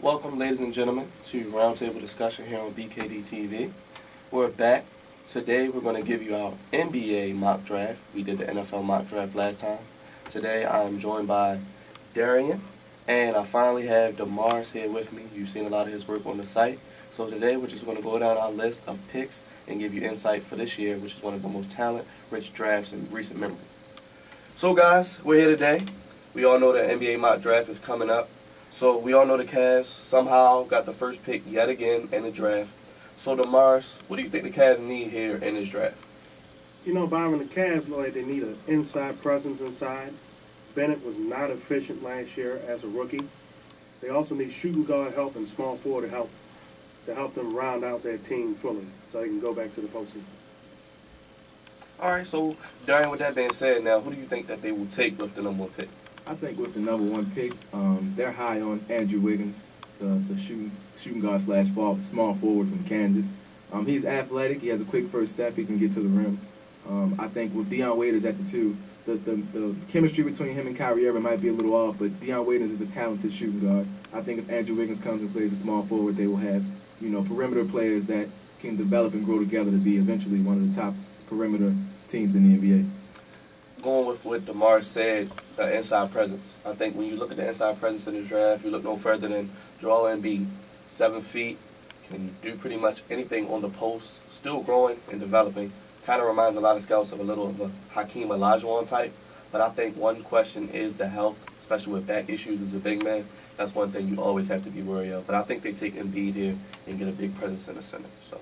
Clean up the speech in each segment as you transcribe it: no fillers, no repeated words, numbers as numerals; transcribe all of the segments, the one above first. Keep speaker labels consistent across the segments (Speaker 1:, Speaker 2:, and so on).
Speaker 1: Welcome, ladies and gentlemen, to Roundtable Discussion here on BKD TV. We're back. Today we're going to give you our NBA mock draft. We did the NFL mock draft last time. Today I'm joined by Darrien, and I finally have Demarus here with me. You've seen a lot of his work on the site. So today we're just going to go down our list of picks and give you insight for this year, which is one of the most talent-rich drafts in recent memory. So guys, we're here today. We all know the NBA mock draft is coming up. So we all know the Cavs somehow got the first pick yet again in the draft. So Demarus, what do you think the Cavs need here in this draft?
Speaker 2: You know, Byron, the Cavs look like they need an inside presence inside. Bennett was not efficient last year as a rookie. They also need shooting guard help and small forward to help them round out their team fully so they can go back to the postseason.
Speaker 1: All right, so Darrien, with that being said, now who do you think that they will take with the #1 pick?
Speaker 3: I think with the #1 pick, they're high on Andrew Wiggins, the shooting guard slash small forward from Kansas. He's athletic. He has a quick first step. He can get to the rim. I think with Dion Waiters at the 2, the chemistry between him and Kyrie Irving might be a little off, but Dion Waiters is a talented shooting guard. I think if Andrew Wiggins comes and plays a small forward, they will have, perimeter players that can develop and grow together to be eventually one of the top perimeter teams in the NBA.
Speaker 1: Going with what Demarus said, the inside presence. I think when you look at the inside presence in the draft, you look no further than Joel Embiid. 7 feet, can do pretty much anything on the post, still growing and developing. Kind of reminds a lot of scouts of a little of a Hakeem Olajuwon type. But I think one question is the health, especially with back issues as a big man. That's one thing you always have to be wary of. But I think they take Embiid here and get a big presence in the center. So,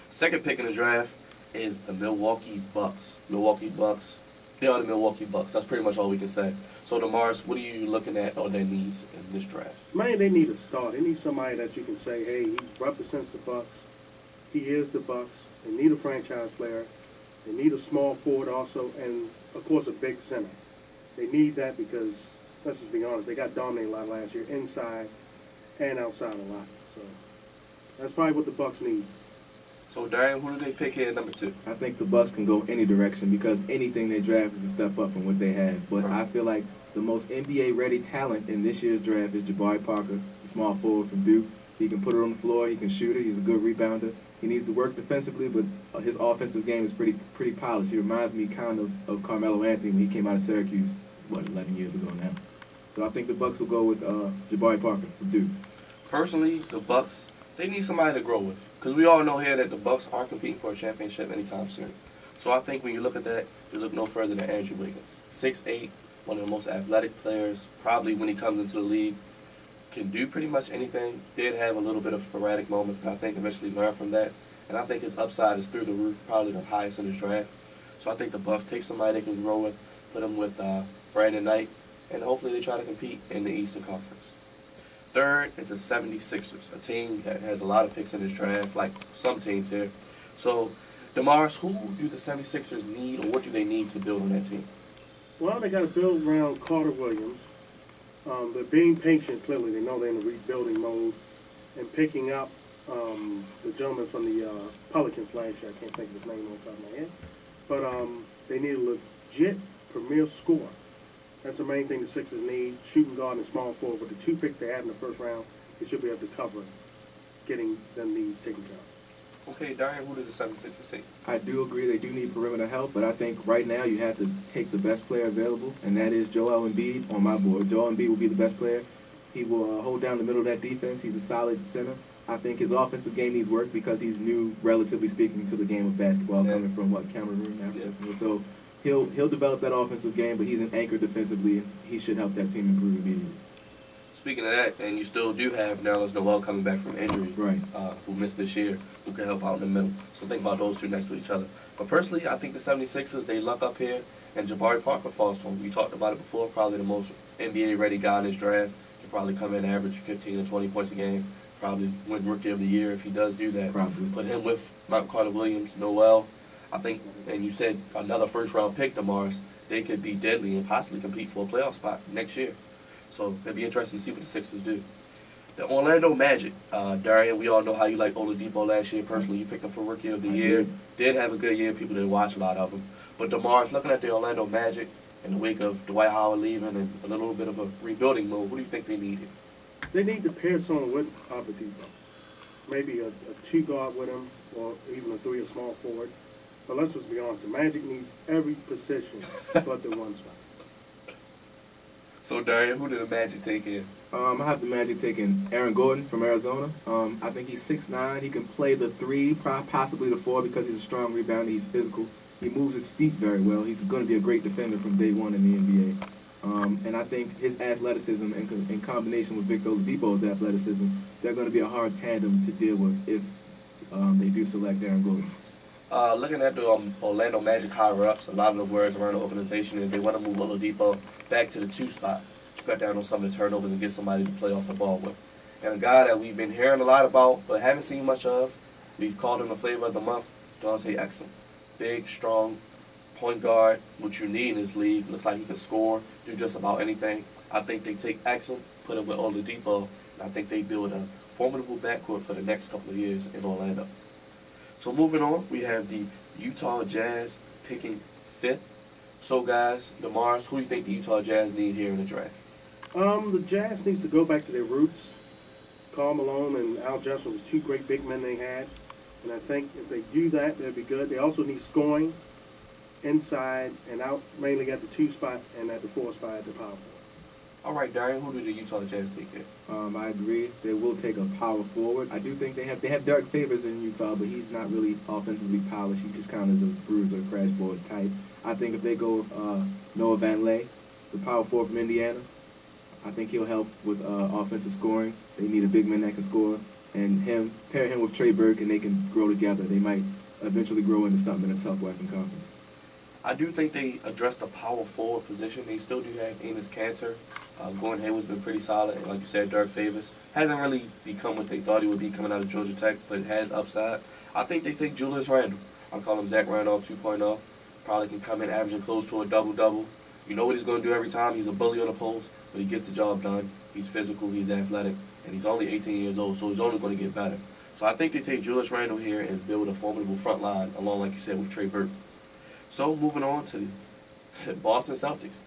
Speaker 1: second pick in the draft is the Milwaukee Bucks. They are the Milwaukee Bucks. That's pretty much all we can say. So, Demarus, what are you looking at or their needs in this draft?
Speaker 2: Man, they need a star. They need somebody that you can say, hey, he represents the Bucks. He is the Bucks. They need a franchise player. They need a small forward also, and, of course, a big center. They need that because, let's just be honest, they got dominated a lot last year, inside and outside a lot. So, that's probably what the Bucks need.
Speaker 1: So, Darrien, who do they pick here at #2?
Speaker 3: I think the Bucks can go any direction because anything they draft is a step up from what they have. But I feel like the most NBA-ready talent in this year's draft is Jabari Parker, the small forward from Duke. He can put it on the floor. He can shoot it. He's a good rebounder. He needs to work defensively, but his offensive game is pretty polished. He reminds me kind of Carmelo Anthony when he came out of Syracuse, 11 years ago now. So I think the Bucks will go with Jabari Parker from Duke.
Speaker 1: Personally, the Bucks, they need somebody to grow with. Because we all know here that the Bucks aren't competing for a championship anytime soon. So I think when you look at that, you look no further than Andrew Wiggins. 6'8", one of the most athletic players, probably when he comes into the league, can do pretty much anything. Did have a little bit of sporadic moments, but I think eventually learn from that. And I think his upside is through the roof, probably the highest in his draft. So I think the Bucks take somebody they can grow with, put him with Brandon Knight, and hopefully they try to compete in the Eastern Conference. Third is the 76ers, a team that has a lot of picks in this draft, like some teams here. So, Demarus, who do the 76ers need, or what do they need to build on that team?
Speaker 2: Well, they got to build around Carter Williams. They're being patient, clearly. They know they're in a rebuilding mode. And picking up the gentleman from the Pelicans last year. I can't think of his name on the top of my head. But they need a legit premier scorer. That's the main thing the Sixers need, shooting guard and small forward. With the 2 picks they had in the first round, they should be able to cover getting them needs taken care of.
Speaker 1: Okay, Darrien, who did the 76ers take?
Speaker 3: I do agree they do need perimeter help, but I think right now you have to take the best player available, and that is Joel Embiid on my board. Joel Embiid will be the best player. He will hold down the middle of that defense. He's a solid center. I think his offensive game needs work because he's new, relatively speaking, to the game of basketball, coming from, Cameroon, Africa. Yeah. So he'll develop that offensive game, but he's an anchor defensively, and he should help that team improve immediately.
Speaker 1: Speaking of that, and you still do have Nerlens Noel coming back from injury,
Speaker 3: right?
Speaker 1: Who missed this year, who can help out in the middle. So think about those two next to each other. But personally, I think the 76ers, they luck up here, and Jabari Parker falls to them. We talked about it before, probably the most NBA-ready guy in this draft. Can probably come in and average 15 to 20 points a game. Probably win Rookie of the Year if he does do that.
Speaker 3: Probably.
Speaker 1: Put him with Mount Carter Williams, Noel. I think, and you said another first-round pick, Demarus, they could be deadly and possibly compete for a playoff spot next year. So it'll be interesting to see what the Sixers do. The Orlando Magic, Darrien, we all know how you liked Oladipo last year. Personally, you picked him for Rookie of the Year. Did have a good year. People didn't watch a lot of him. But Demarus, looking at the Orlando Magic in the wake of Dwight Howard leaving and a little bit of a rebuilding move, what do you think they need here?
Speaker 2: They need to pair someone with Abadipo. Maybe a two guard with him, or even a three or small forward. But let's just be honest, the Magic needs every position but the one spot.
Speaker 1: So, Darrien, who did the Magic take in?
Speaker 3: I have the Magic taking Aaron Gordon from Arizona. I think he's 6'9". He can play the 3, possibly the 4 because he's a strong rebounder. He's physical. He moves his feet very well. He's going to be a great defender from day one in the NBA. And I think his athleticism in combination with Victor Oladipo's athleticism, they're going to be a hard tandem to deal with if they do select Aaron Gordon.
Speaker 1: Looking at the Orlando Magic higher-ups, a lot of the words around the organization is they want to move Oladipo back to the 2 spot to cut down on some of the turnovers and get somebody to play off the ball with. And a guy that we've been hearing a lot about but haven't seen much of, we've called him the flavor of the month, Dante Exum. Big, strong point guard, which you need in this league. Looks like he can score, do just about anything. I think they take Exum, put him with Oladipo, and I think they build a formidable backcourt for the next couple of years in Orlando. So moving on, we have the Utah Jazz picking 5th. So guys, Demarus, who do you think the Utah Jazz need here in the draft?
Speaker 2: The Jazz needs to go back to their roots. Karl Malone and Al Jefferson was 2 great big men they had. And I think if they do that, they'll be good. They also need scoring inside and out, mainly at the 2 spot and at the 4 spot at the power forward.
Speaker 1: All right, Darrien, who do the Utah Jazz take here?
Speaker 3: I agree. They will take a power forward. I do think they have Derek Favors in Utah, but he's not really offensively polished. He's just kind of a bruiser, crash boards type. I think if they go with Noah Van Lay, the power forward from Indiana, I think he'll help with offensive scoring. They need a big man that can score, and pair him with Trey Burke, and they can grow together. They might eventually grow into something in a tough Western Conference.
Speaker 1: I do think they addressed the power forward position. They still do have Enes Kanter. Gordon Hayward's been pretty solid. And like you said, Derek Favors hasn't really become what they thought he would be coming out of Georgia Tech, but has upside. I think they take Julius Randle. I call him Zach Randolph 2.0. Probably can come in averaging close to a double-double. You know what he's going to do every time. He's a bully on the post, but he gets the job done. He's physical, he's athletic, and he's only 18 years old, so he's only going to get better. So I think they take Julius Randle here and build a formidable front line, along, like you said, with Trey Burke. So moving on to the Boston Celtics,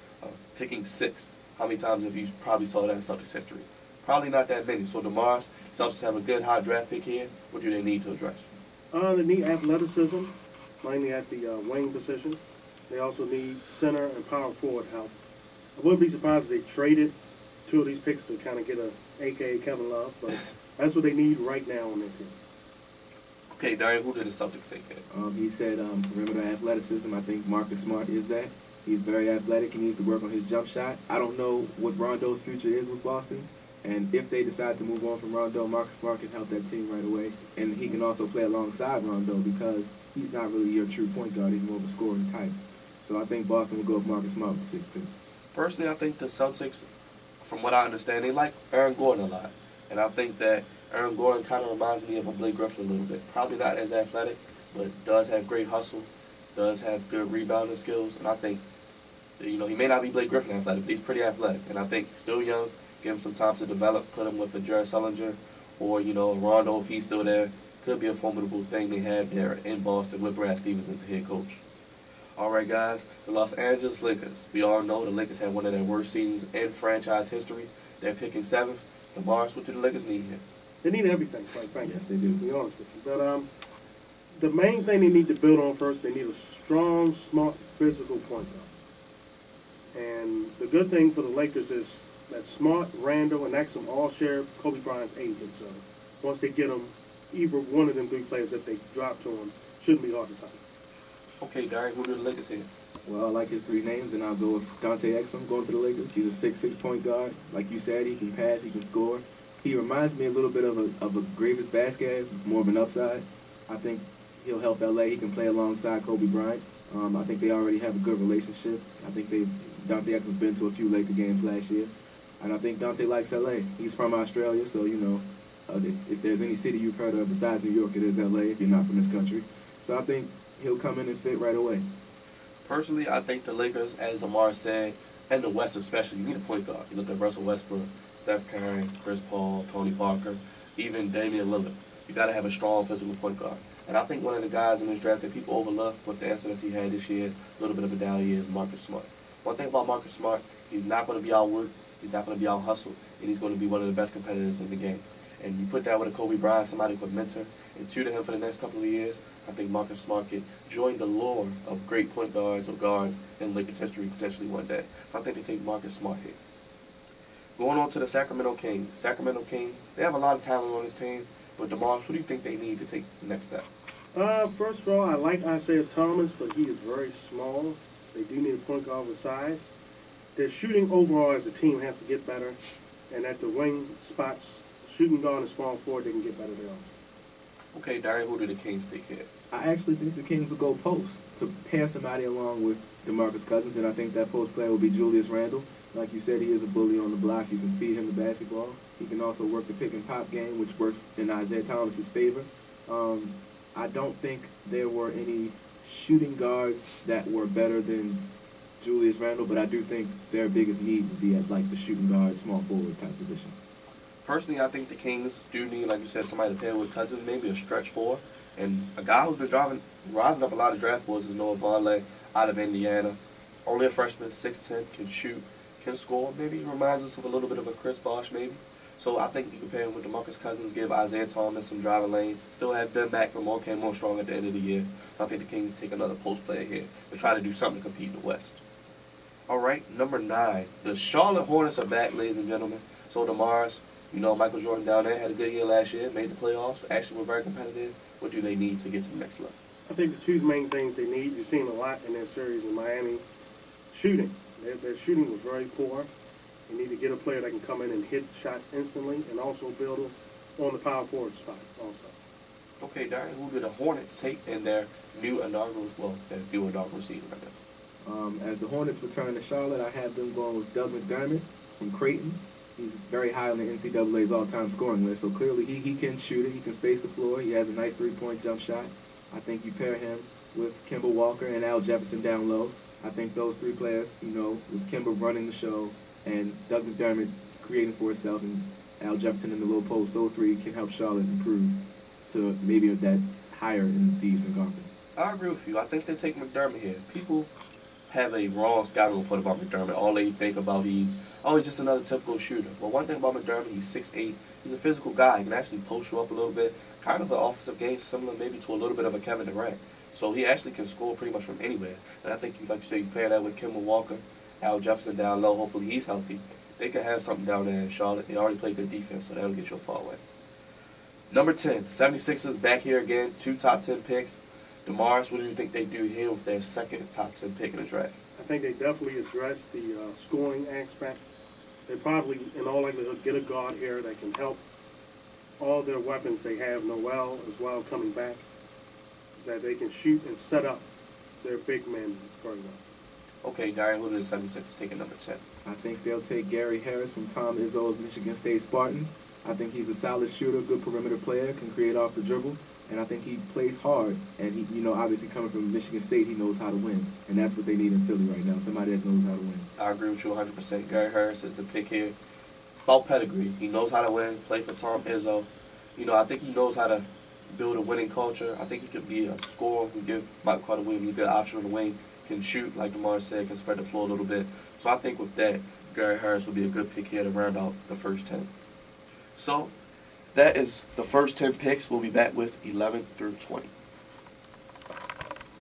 Speaker 1: picking 6th. How many times have you probably saw that in Celtics history? Probably not that many. So Demarus, Celtics have a good high draft pick here. What do they need to address?
Speaker 2: They need athleticism, mainly at the wing position. They also need center and power forward help. I wouldn't be surprised if they traded 2 of these picks to kind of get a a.k.a. Kevin Love, but that's what they need right now on their team.
Speaker 1: Okay, Darrien, who did the Celtics take here?
Speaker 3: He said perimeter athleticism. I think Marcus Smart is that. He's very athletic. He needs to work on his jump shot. I don't know what Rondo's future is with Boston. And if they decide to move on from Rondo, Marcus Smart can help that team right away. And he can also play alongside Rondo because he's not really your true point guard. He's more of a scoring type. So I think Boston will go with Marcus Smart with the 6th pick.
Speaker 1: Personally, I think the Celtics, from what I understand, they like Aaron Gordon a lot. And I think that Aaron Gordon kind of reminds me of a Blake Griffin a little bit. Probably not as athletic, but does have great hustle, does have good rebounding skills. And I think, he may not be Blake Griffin athletic, but he's pretty athletic. And I think he's still young. Give him some time to develop. Put him with a Jared Sullinger or, Rondo if he's still there. Could be a formidable thing they have there in Boston with Brad Stevens as the head coach. All right, guys, the Los Angeles Lakers. We all know the Lakers had one of their worst seasons in franchise history. They're picking 7th. Demarus, what do the Lakers need here?
Speaker 2: They need everything, quite frankly.
Speaker 3: Yes, they do.
Speaker 2: To be honest with you. But the main thing they need to build on first, they need a strong, smart, physical point guard. And the good thing for the Lakers is that Smart, Randall, and Exum all share Kobe Bryant's agent. So once they get them, either one of them 3 players that they drop to them shouldn't be hard to sign.
Speaker 1: Okay, Darrien, who do the Lakers here?
Speaker 3: Well, I like his 3 names, and I'll go with Dante Exum going to the Lakers. He's a 6'6" point guard. Like you said, he can pass, he can score. He reminds me a little bit of a Gravis Vasquez with more of an upside. I think he'll help L.A. He can play alongside Kobe Bryant. I think they already have a good relationship. I think Dante Exum's been to a few Laker games last year. And I think Dante likes L.A. He's from Australia, so, if there's any city you've heard of besides New York, it is L.A. if you're not from this country. So I think he'll come in and fit right away.
Speaker 1: Personally, I think the Lakers, as Demarus said, and the West especially, you need a point guard. You look at Russell Westbrook, Steph Curry, Chris Paul, Tony Parker, even Damian Lillard. You got to have a strong physical point guard. And I think one of the guys in this draft that people overlook with the incidents he had this year, a little bit of a down year, is Marcus Smart. One thing about Marcus Smart, he's not going to be Al Wood. He's not going to be out hustled, and he's going to be one of the best competitors in the game. And you put that with a Kobe Bryant, somebody who could mentor and tutor him for the next couple of years, I think Marcus Smart could join the lore of great point guards or guards in Lakers history potentially one day. So I think they take Marcus Smart here. Going on to the Sacramento Kings. Sacramento Kings, they have a lot of talent on this team, but Demarus, what do you think they need to take the next step?
Speaker 2: First of all, I like Isaiah Thomas, but he is very small. They do need a point guard with size. Their shooting overall as a team has to get better, and at the wing spots, shooting guard and small forward, they can get better there also.
Speaker 1: Okay, Darrien, who do the Kings take here?
Speaker 3: I actually think the Kings will go post to pair somebody along with DeMarcus Cousins, and I think that post player will be Julius Randle. Like you said, he is a bully on the block. You can feed him the basketball. He can also work the pick and pop game, which works in Isaiah Thomas's favor. I don't think there were any shooting guards that were better than Julius Randle, but I do think their biggest need would be at like the shooting guard, small forward type position.
Speaker 1: Personally, I think the Kings do need, like you said, somebody to pair with Cousins, maybe a stretch four. And a guy who's been rising up a lot of draft boards is Noah Vonleh out of Indiana. Only a freshman, 6'10", can shoot, can score. Maybe he reminds us of a little bit of a Chris Bosh, maybe. So I think you can pair him with DeMarcus Cousins, give Isaiah Thomas some driving lanes. Still have Ben McLemore, came more strong at the end of the year. So I think the Kings take another post player here to try to do something to compete in the West. All right, number 9. The Charlotte Hornets are back, ladies and gentlemen. So Demarus, you know, Michael Jordan down there had a good year last year, made the playoffs, actually were very competitive. What do they need to get to the next level?
Speaker 2: I think the two main things they need, you've seen a lot in their series in Miami, shooting. Their shooting was very poor. They need to get a player that can come in and hit shots instantly and also build on the power forward spot also.
Speaker 1: Okay, Darrien, who do the Hornets take in their new inaugural season, I guess?
Speaker 3: As the Hornets return to Charlotte, I have them going with Doug McDermott from Creighton. He's very high on the NCAA's all-time scoring list, so clearly he can shoot it. He can space the floor. He has a nice three-point jump shot. I think you pair him with Kemba Walker and Al Jefferson down low. I think those three players, you know, with Kemba running the show and Doug McDermott creating for himself and Al Jefferson in the low post, those three can help Charlotte improve to maybe that higher in the Eastern Conference.
Speaker 1: I agree with you. I think they take McDermott here. People have a wrong scouting report about McDermott. All they think about he's just another typical shooter. Well, one thing about McDermott, he's 6'8". He's a physical guy. He can actually post you up a little bit. Kind of an offensive game similar maybe to a little bit of a Kevin Durant. So he actually can score pretty much from anywhere. And I think, like you say, you pair that with Kemba Walker, Al Jefferson down low. Hopefully he's healthy. They could have something down there in Charlotte. They already play good defense, so that'll get you a far away. Number 10, the 76ers back here again. 2 top 10 picks. Demarus, what do you think they do here with their second top 10 pick in the draft?
Speaker 2: I think they definitely address the scoring aspect. They probably, in all likelihood, get a guard here that can help all their weapons they have, Noel as well coming back, that they can shoot and set up their big men very well.
Speaker 1: Okay, Darrien, who do the 76ers take at number 10?
Speaker 3: I think they'll take Gary Harris from Tom Izzo's Michigan State Spartans. I think he's a solid shooter, good perimeter player, can create off the dribble, and I think he plays hard. And he, you know, obviously coming from Michigan State, he knows how to win, and that's what they need in Philly right now. Somebody that knows how to win.
Speaker 1: I agree with you 100%. Gary Harris is the pick here. About pedigree, he knows how to win. Play for Tom Izzo. You know, I think he knows how to build a winning culture. I think he could be a scorer, can give Michael Carter Williams a good option on the wing, can shoot, like Demarus said, can spread the floor a little bit. So I think with that, Gary Harris will be a good pick here to round out the first 10. So that is the first 10 picks. We'll be back with 11 through 20.